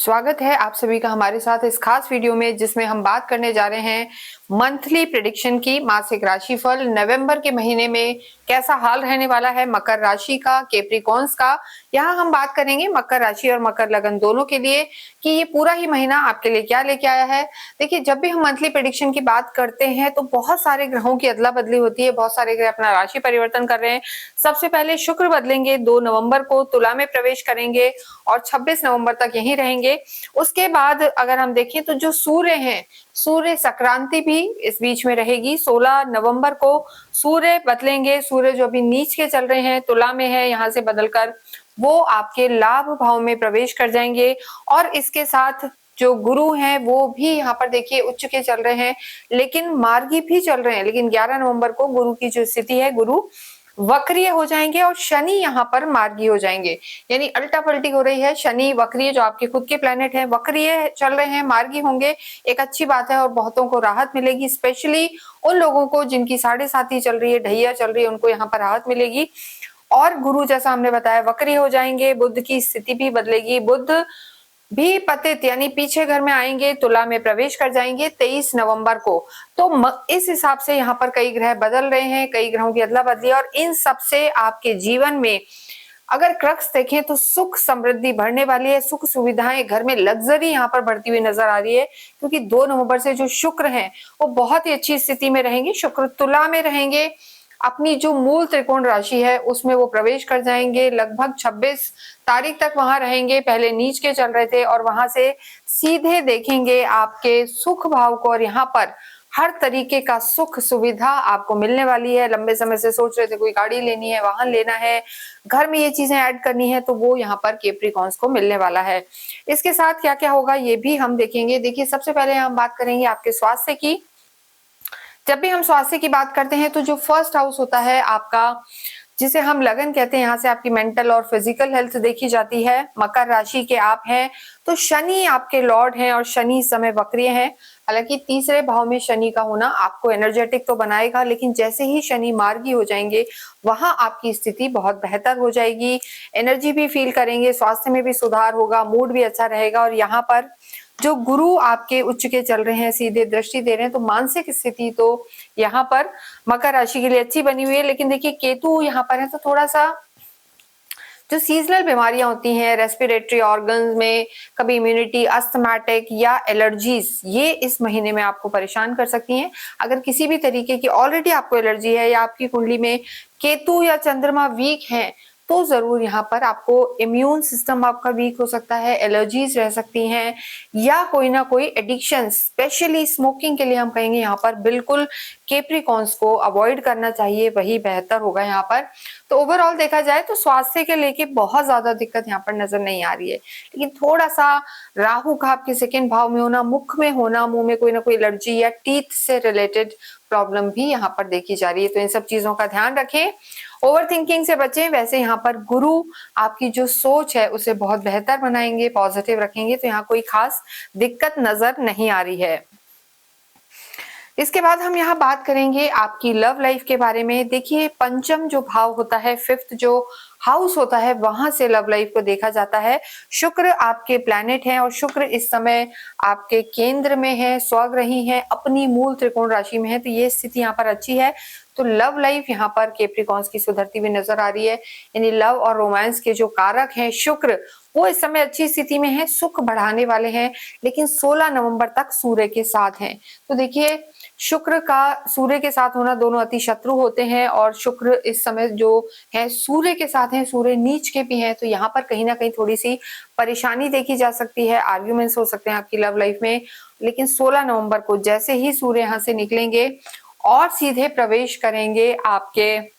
स्वागत है आप सभी का हमारे साथ इस खास वीडियो में, जिसमें हम बात करने जा रहे हैं मंथली प्रेडिक्शन की। मासिक राशिफल नवंबर के महीने में कैसा हाल रहने वाला है मकर राशि का, कैप्रिकॉन्स का। यहाँ हम बात करेंगे मकर राशि और मकर लगन दोनों के लिए कि ये पूरा ही महीना आपके लिए क्या लेके आया है। देखिए, जब भी हम मंथली प्रेडिक्शन की बात करते हैं तो बहुत सारे ग्रहों की अदला बदली होती है, बहुत सारे ग्रह अपना राशि परिवर्तन कर रहे हैं। सबसे पहले शुक्र बदलेंगे, 2 नवंबर को तुला में प्रवेश करेंगे और 26 नवंबर तक यहीं रहेंगे। उसके बाद अगर हम देखें तो जो सूर्य हैं, सूर्य संक्रांति भी इस बीच में रहेगी। 16 नवंबर को सूर्य बदलेंगे। सूर्य जो अभी नीच के चल रहे हैं, तुला में है, यहाँ से बदलकर वो आपके लाभ भाव में प्रवेश कर जाएंगे। और इसके साथ जो गुरु हैं वो भी यहाँ पर देखिए उच्च के चल रहे हैं, लेकिन मार्गी भी चल रहे हैं। लेकिन 11 नवंबर को गुरु की जो स्थिति है, गुरु वक्रीय हो जाएंगे और शनि यहाँ पर मार्गी हो जाएंगे, यानी अल्टा पलटी हो रही है। शनि वक्रीय, जो आपके खुद के प्लेनेट हैं, वक्रीय चल रहे हैं, मार्गी होंगे। एक अच्छी बात है और बहुतों को राहत मिलेगी, स्पेशली उन लोगों को जिनकी 7.5 चल रही है, ढैया चल रही है, उनको यहाँ पर राहत मिलेगी। और गुरु जैसा हमने बताया वक्रीय हो जाएंगे, बुध की स्थिति भी बदलेगी। बुध भी पतित यानी पीछे घर में आएंगे, तुला में प्रवेश कर जाएंगे 23 नवंबर को। तो इस हिसाब से यहाँ पर कई ग्रह बदल रहे हैं, कई ग्रहों की अदला बदली, और इन सब से आपके जीवन में अगर क्रक्स देखें तो सुख समृद्धि बढ़ने वाली है। सुख सुविधाएं, घर में लग्जरी यहाँ पर बढ़ती हुई नजर आ रही है, क्योंकि 2 नवंबर से जो शुक्र हैं वो बहुत ही अच्छी स्थिति में रहेंगे। शुक्र तुला में रहेंगे, अपनी जो मूल त्रिकोण राशि है उसमें वो प्रवेश कर जाएंगे। लगभग 26 तारीख तक वहां रहेंगे। पहले नीच के चल रहे थे और वहां से सीधे देखेंगे आपके सुख भाव को, और यहाँ पर हर तरीके का सुख सुविधा आपको मिलने वाली है। लंबे समय से सोच रहे थे कोई गाड़ी लेनी है, वाहन लेना है, घर में ये चीजें ऐड करनी है, तो वो यहाँ पर कैप्रिकॉन्स को मिलने वाला है। इसके साथ क्या क्या होगा ये भी हम देखेंगे। देखिए, सबसे पहले हम बात करेंगे आपके स्वास्थ्य की। जब भी हम स्वास्थ्य की बात करते हैं तो जो फर्स्ट हाउस होता है आपका, जिसे हम लगन कहते हैं, यहाँ से आपकी मेंटल और फिजिकल हेल्थ देखी जाती है। मकर राशि के आप हैं तो शनि आपके लॉर्ड हैं और शनि इस समय वक्रीय हैं। हालांकि तीसरे भाव में शनि का होना आपको एनर्जेटिक तो बनाएगा, लेकिन जैसे ही शनि मार्गी हो जाएंगे वहां आपकी स्थिति बहुत बेहतर हो जाएगी। एनर्जी भी फील करेंगे, स्वास्थ्य में भी सुधार होगा, मूड भी अच्छा रहेगा। और यहाँ पर जो गुरु आपके उच्च के चल रहे हैं, सीधे दृष्टि दे रहे हैं, तो मानसिक स्थिति तो यहाँ पर मकर राशि के लिए अच्छी बनी हुई है। लेकिन देखिए, केतु यहाँ पर है तो थोड़ा सा जो सीजनल बीमारियां होती हैं रेस्पिरेटरी ऑर्गन्स में, कभी इम्यूनिटी, अस्थमैटिक या एलर्जीज, ये इस महीने में आपको परेशान कर सकती हैं। अगर किसी भी तरीके की ऑलरेडी आपको एलर्जी है या आपकी कुंडली में केतु या चंद्रमा वीक है, तो जरूर यहाँ पर आपको इम्यून सिस्टम आपका वीक हो सकता है, एलर्जीज रह सकती हैं, या कोई ना कोई एडिक्शन, स्पेशली स्मोकिंग के लिए हम कहेंगे यहाँ पर बिल्कुल कैप्रिकॉन्स को अवॉइड करना चाहिए, वही बेहतर होगा यहाँ पर। तो ओवरऑल देखा जाए तो स्वास्थ्य के लेके बहुत ज्यादा दिक्कत यहाँ पर नजर नहीं आ रही है, लेकिन थोड़ा सा राहु का आपके सेकंड भाव में होना, मुख में होना, मुंह में कोई ना कोई एलर्जी या टीथ से रिलेटेड प्रॉब्लम भी यहाँ पर देखी जा रही है। तो इन सब चीजों का ध्यान रखें, ओवर थिंकिंग से बचें। वैसे यहाँ पर गुरु आपकी जो सोच है उसे बहुत बेहतर बनाएंगे, पॉजिटिव रखेंगे, तो यहाँ कोई खास दिक्कत नजर नहीं आ रही है। इसके बाद हम यहाँ बात करेंगे आपकी लव लाइफ के बारे में। देखिए, पंचम जो भाव होता है, फिफ्थ जो हाउस होता है, वहां से लव लाइफ को देखा जाता है। शुक्र आपके प्लैनेट हैं और शुक्र इस समय आपके केंद्र में है, स्वग्रही है, अपनी मूल त्रिकोण राशि में है, तो ये स्थिति यहाँ पर अच्छी है। तो लव लाइफ यहाँ पर कैप्रिकॉन्स की सुधरती हुई नजर आ रही है। यानी लव और रोमांस के जो कारक हैं शुक्र, वो इस समय अच्छी स्थिति में है, सुख बढ़ाने वाले हैं। लेकिन 16 नवंबर तक सूर्य के साथ हैं। तो देखिए, शुक्र का सूर्य के साथ होना, दोनों अति शत्रु होते हैं, और शुक्र इस समय जो है सूर्य के साथ है, सूर्य नीच के भी हैं, तो यहाँ पर कहीं ना कहीं थोड़ी सी परेशानी देखी जा सकती है, आर्ग्यूमेंट्स हो सकते हैं आपकी लव लाइफ में। लेकिन 16 नवंबर को जैसे ही सूर्य यहाँ से निकलेंगे और सीधे प्रवेश करेंगे आपके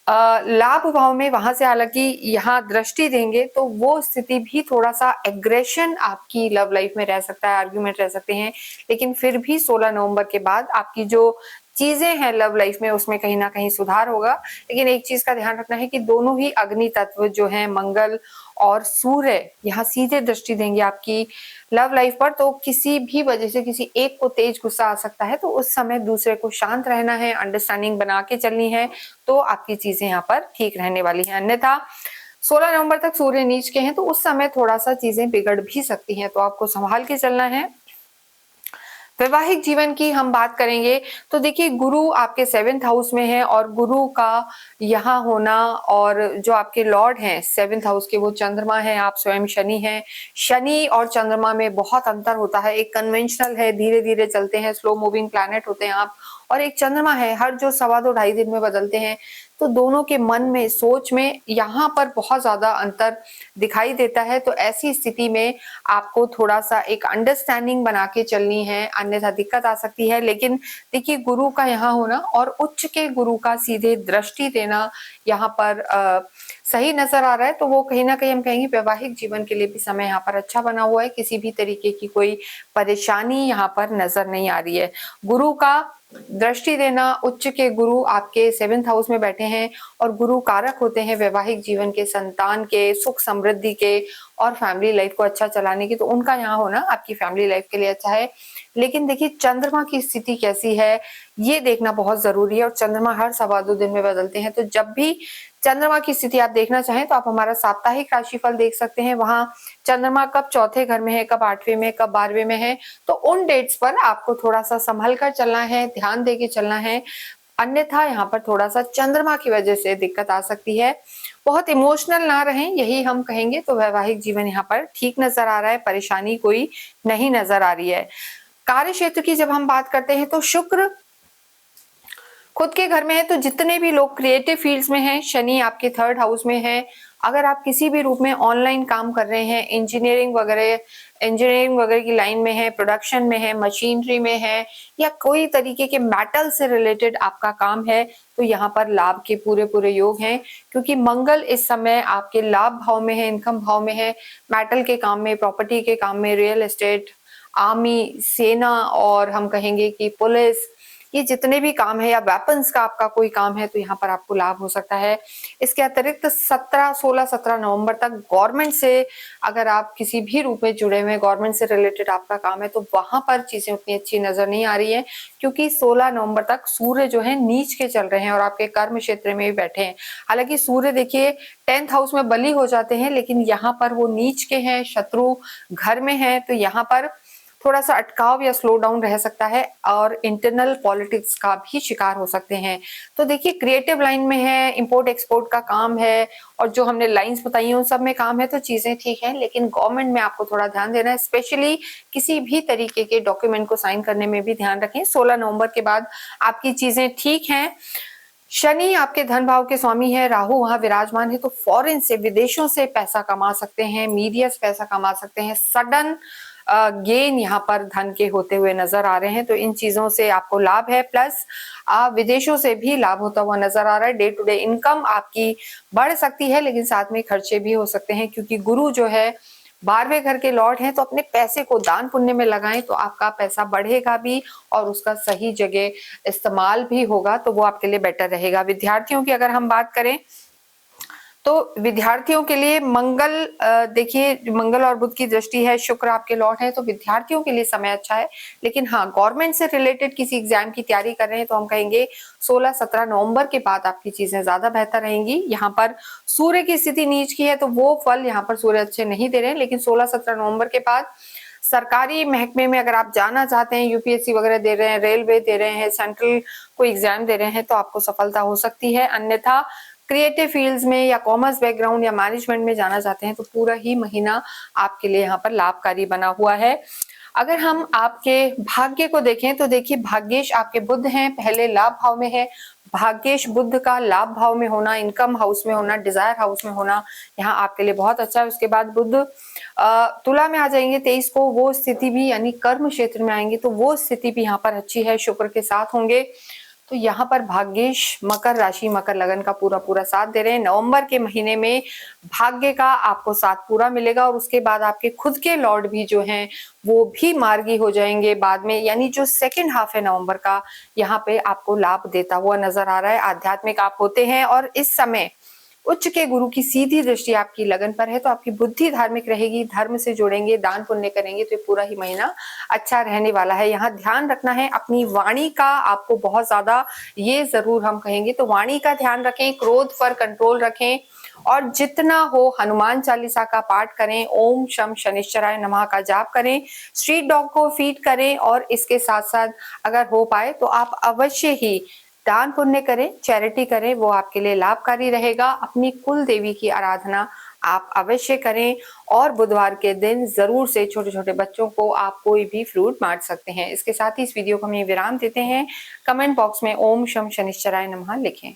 लाभ भाव में, वहां से हालांकि यहाँ दृष्टि देंगे, तो वो स्थिति भी थोड़ा सा एग्रेशन आपकी लव लाइफ में रह सकता है, आर्ग्यूमेंट रह सकते हैं। लेकिन फिर भी 16 नवंबर के बाद आपकी जो चीजें हैं लव लाइफ में, उसमें कहीं ना कहीं सुधार होगा। लेकिन एक चीज का ध्यान रखना है कि दोनों ही अग्नि तत्व जो है, मंगल और सूर्य, यहाँ सीधे दृष्टि देंगे आपकी लव लाइफ पर। तो किसी भी वजह से किसी एक को तेज गुस्सा आ सकता है, तो उस समय दूसरे को शांत रहना है, अंडरस्टैंडिंग बना के चलनी है, तो आपकी चीजें यहाँ पर ठीक रहने वाली है। अन्यथा 16 नवंबर तक सूर्य नीच के हैं, तो उस समय थोड़ा सा चीजें बिगड़ भी सकती हैं, तो आपको संभाल के चलना है। वैवाहिक जीवन की हम बात करेंगे तो देखिए गुरु आपके 7th हाउस में है, और गुरु का यहाँ होना और जो आपके लॉर्ड हैं 7th हाउस के वो चंद्रमा है, आप स्वयं शनि हैं। शनि और चंद्रमा में बहुत अंतर होता है, एक कन्वेंशनल है, धीरे धीरे चलते हैं, स्लो मूविंग प्लैनेट होते हैं आप, और एक चंद्रमा है हर जो 2.25 दिन में बदलते हैं। तो दोनों के मन में, सोच में यहाँ पर बहुत ज्यादा अंतर दिखाई देता है। तो ऐसी स्थिति में आपको थोड़ा सा एक अंडरस्टैंडिंग बना के चलनी है, अन्यथा दिक्कत आ सकती है। लेकिन देखिए गुरु का यहाँ होना और उच्च के गुरु का सीधे दृष्टि देना यहाँ पर सही नजर आ रहा है, तो वो कहीं ना कहीं हम कहेंगे वैवाहिक जीवन के लिए भी समय यहाँ पर अच्छा बना हुआ है, किसी भी तरीके की कोई परेशानी यहाँ पर नजर नहीं आ रही है। गुरु का दृष्टि देना, उच्च के गुरु आपके 7th हाउस में बैठे हैं, और गुरु कारक होते हैं वैवाहिक जीवन के, संतान के, सुख समृद्धि के और फैमिली लाइफ को अच्छा चलाने की, तो उनका यहाँ होना आपकी फैमिली लाइफ के लिए अच्छा है। लेकिन देखिए चंद्रमा की स्थिति कैसी है ये देखना बहुत जरूरी है, और चंद्रमा हर 2.25 दिन में बदलते हैं। तो जब भी चंद्रमा की स्थिति आप देखना चाहें तो आप हमारा साप्ताहिक राशिफल देख सकते हैं, वहां चंद्रमा कब चौथे घर में है, कब 8वें में, कब 12वें में है, तो उन डेट्स पर आपको थोड़ा सा संभल कर चलना है, ध्यान देके चलना है, अन्यथा यहाँ पर थोड़ा सा चंद्रमा की वजह से दिक्कत आ सकती है। बहुत इमोशनल ना रहें, यही हम कहेंगे। तो वैवाहिक जीवन यहाँ पर ठीक नजर आ रहा है, परेशानी कोई नहीं नजर आ रही है। कार्य क्षेत्र की जब हम बात करते हैं तो शुक्र खुद के घर में है, तो जितने भी लोग क्रिएटिव फील्ड्स में हैं, शनि आपके 3rd हाउस में है। अगर आप किसी भी रूप में ऑनलाइन काम कर रहे हैं, इंजीनियरिंग वगैरह की लाइन में है, प्रोडक्शन में है, मशीनरी में है, या कोई तरीके के मेटल से रिलेटेड आपका काम है, तो यहाँ पर लाभ के पूरे पूरे योग हैं, क्योंकि मंगल इस समय आपके लाभ भाव में है, इनकम भाव में है। मेटल के काम में, प्रॉपर्टी के काम में, रियल एस्टेट, आर्मी, सेना, और हम कहेंगे कि पुलिस, ये जितने भी काम है, या वेपन्स का आपका कोई काम है, तो यहाँ पर आपको लाभ हो सकता है। इसके अतिरिक्त 16-17 नवंबर तक गवर्नमेंट से अगर आप किसी भी रूप में जुड़े हुए, गवर्नमेंट से रिलेटेड आपका काम है, तो वहां पर चीजें उतनी अच्छी नजर नहीं आ रही है, क्योंकि 16 नवंबर तक सूर्य जो है नीच के चल रहे हैं और आपके कर्म क्षेत्र में भी बैठे हैं। हालांकि सूर्य देखिए 10th हाउस में बली हो जाते हैं, लेकिन यहाँ पर वो नीच के हैं, शत्रु घर में है, तो यहाँ पर थोड़ा सा अटकाव या स्लो डाउन रह सकता है, और इंटरनल पॉलिटिक्स का भी शिकार हो सकते हैं। तो देखिए क्रिएटिव लाइन में है, इंपोर्ट एक्सपोर्ट का काम है, और जो हमने लाइंस बताई हैं उन सब में काम है, तो चीजें ठीक हैं। लेकिन गवर्नमेंट में आपको थोड़ा ध्यान देना है, स्पेशली किसी भी तरीके के डॉक्यूमेंट को साइन करने में भी ध्यान रखें। 16 नवंबर के बाद आपकी चीजें ठीक हैं। शनि आपके धन भाव के स्वामी है, राहु वहां विराजमान है, तो फॉरेन से, विदेशों से पैसा कमा सकते हैं, मीडिया से पैसा कमा सकते हैं, सडन गेन यहाँ पर धन के होते हुए नजर आ रहे हैं, तो इन चीजों से आपको लाभ है। प्लस विदेशों से भी लाभ होता हुआ नजर आ रहा है। डे टू डे इनकम आपकी बढ़ सकती है, लेकिन साथ में खर्चे भी हो सकते हैं, क्योंकि गुरु जो है 12वें घर के लॉर्ड हैं, तो अपने पैसे को दान पुण्य में लगाएं, तो आपका पैसा बढ़ेगा भी और उसका सही जगह इस्तेमाल भी होगा, तो वो आपके लिए बेटर रहेगा। विद्यार्थियों की अगर हम बात करें तो विद्यार्थियों के लिए मंगल, देखिए मंगल और बुध की दृष्टि है, शुक्र आपके लॉर्ड है, तो विद्यार्थियों के लिए समय अच्छा है। लेकिन हाँ, गवर्नमेंट से रिलेटेड किसी एग्जाम की तैयारी कर रहे हैं, तो हम कहेंगे 16-17 नवंबर के बाद आपकी चीजें ज्यादा बेहतर रहेंगी। यहाँ पर सूर्य की स्थिति नीच की है, तो वो फल यहाँ पर सूर्य अच्छे नहीं दे रहे हैं, लेकिन 16-17 नवंबर के बाद सरकारी महकमे में अगर आप जाना चाहते हैं, यूपीएससी वगैरह दे रहे हैं, रेलवे दे रहे हैं, सेंट्रल कोई एग्जाम दे रहे हैं, तो आपको सफलता हो सकती है। अन्यथा क्रिएटिव फील्ड्स में या कॉमर्स बैकग्राउंड या मैनेजमेंट में जाना चाहते हैं, तो पूरा ही महीना आपके लिए यहाँ पर लाभकारी बना हुआ है। अगर हम आपके भाग्य को देखें तो देखिए भाग्येश आपके बुध हैं, पहले लाभ भाव में है। भाग्येश बुध का लाभ भाव में होना, इनकम हाउस में होना, डिजायर हाउस में होना यहाँ आपके लिए बहुत अच्छा है। उसके बाद बुध तुला में आ जाएंगे 23 को, वो स्थिति भी यानी कर्म क्षेत्र में आएंगे, तो वो स्थिति भी यहाँ पर अच्छी है, शुक्र के साथ होंगे। तो यहाँ पर भाग्येश मकर राशि, मकर लगन का पूरा पूरा साथ दे रहे हैं। नवंबर के महीने में भाग्य का आपको साथ पूरा मिलेगा, और उसके बाद आपके खुद के लॉर्ड भी जो हैं वो भी मार्गी हो जाएंगे बाद में, यानी जो सेकंड हाफ है नवंबर का, यहाँ पे आपको लाभ देता हुआ नजर आ रहा है। आध्यात्मिक आप होते हैं, और इस समय उच्च के गुरु की सीधी दृष्टि आपकी लगन पर है, तो आपकी बुद्धि धार्मिक रहेगी, धर्म से जुड़ेंगे, दान पुण्य करेंगे, तो ये पूरा ही महीना अच्छा रहने वाला है। यहाँ ध्यान रखना है अपनी वाणी का, आपको बहुत ज्यादा, ये जरूर हम कहेंगे, तो वाणी का ध्यान रखें, क्रोध पर कंट्रोल रखें, और जितना हो हनुमान चालीसा का पाठ करें, ओम शम शनिश्चराय नमः का जाप करें, स्ट्रीट डॉग को फीड करें और इसके साथ साथ अगर हो पाए तो आप अवश्य ही दान पुण्य करें, चैरिटी करें, वो आपके लिए लाभकारी रहेगा। अपनी कुल देवी की आराधना आप अवश्य करें और बुधवार के दिन जरूर से छोटे छोटे बच्चों को आप कोई भी फ्रूट बांट सकते हैं। इसके साथ ही इस वीडियो को हम ये विराम देते हैं। कमेंट बॉक्स में ओम शम शनिश्चराय नमः लिखें।